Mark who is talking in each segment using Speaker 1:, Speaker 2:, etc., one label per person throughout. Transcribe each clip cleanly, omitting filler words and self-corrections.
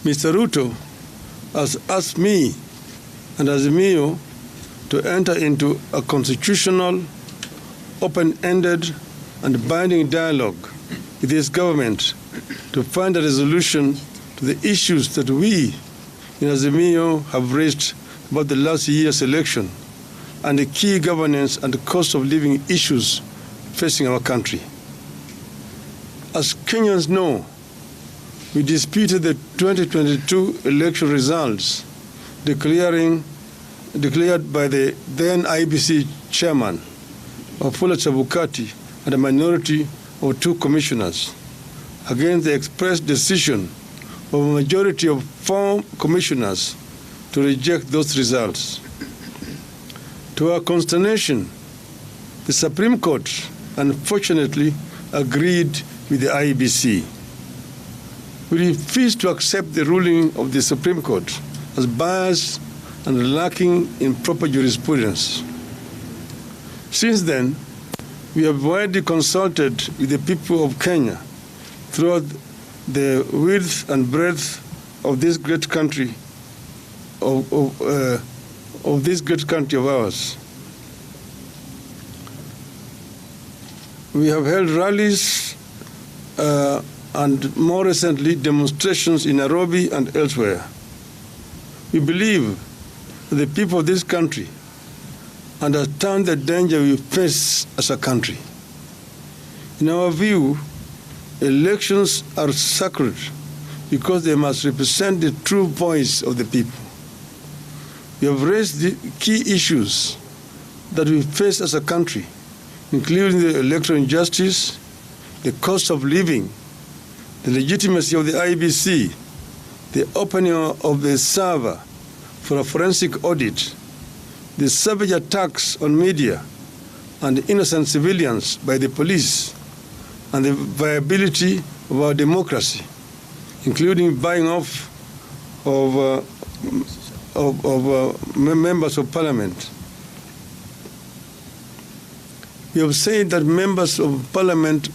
Speaker 1: Mr. Ruto has asked me and Azmio to enter into a constitutional, open-ended and binding dialogue with this government to find a resolution to the issues that we in Azmio have raised about the last year's election and the key governance and the cost of living issues facing our country. As Kenyans know, we disputed the 2022 election results declared by the then IBC chairman, Wafula Chebukati, and a minority of 2 commissioners against the express decision of a majority of 4 commissioners to reject those results. To our consternation, the Supreme Court unfortunately agreed with the IBC. We refuse to accept the ruling of the Supreme Court as biased and lacking in proper jurisprudence. Since then, we have widely consulted with the people of Kenya throughout the width and breadth of this great country of ours. We have held rallies and more recently demonstrations in Nairobi and elsewhere. We believe that the people of this country understand the danger we face as a country. In our view, elections are sacred because they must represent the true voice of the people. We have raised the key issues that we face as a country, including the electoral injustice, the cost of living, the legitimacy of the IBC, the opening of the server for a forensic audit, the savage attacks on media and innocent civilians by the police, and the viability of our democracy, including buying off of members of parliament. We have said that members of parliament,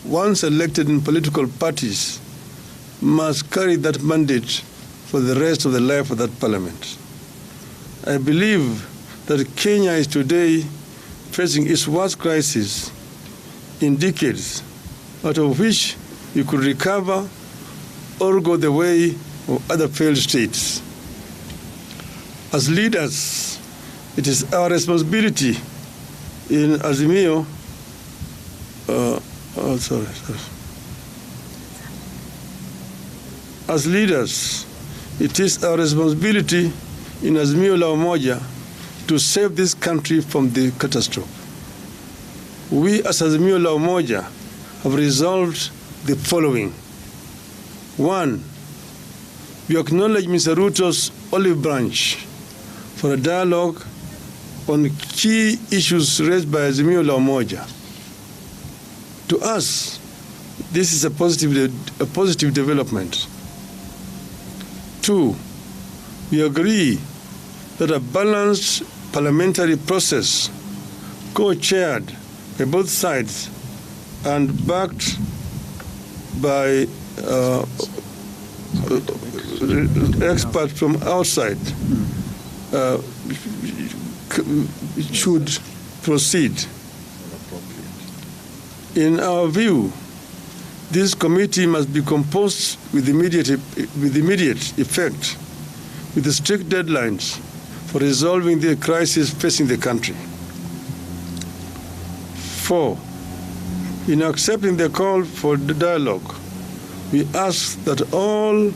Speaker 1: once elected in political parties, must carry that mandate for the rest of the life of that parliament. I believe that Kenya is today facing its worst crisis in decades, out of which we could recover or go the way of other failed states. As leaders, it is our responsibility in Azmio, As leaders, it is our responsibility in Azmio la Umoja to save this country from the catastrophe. We as Azmio la Umoja have resolved the following. 1, we acknowledge Mr. Ruto's olive branch for a dialogue on key issues raised by Azmio la Umoja. To us, this is a positive development. 2, we agree that a balanced parliamentary process, co-chaired by both sides and backed by experts from outside, should proceed. In our view, this committee must be composed with immediate effect, with strict deadlines for resolving the crisis facing the country. 4, in accepting the call for the dialogue, we ask that all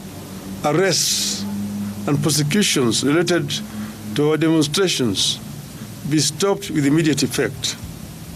Speaker 1: arrests and prosecutions related to our demonstrations be stopped with immediate effect.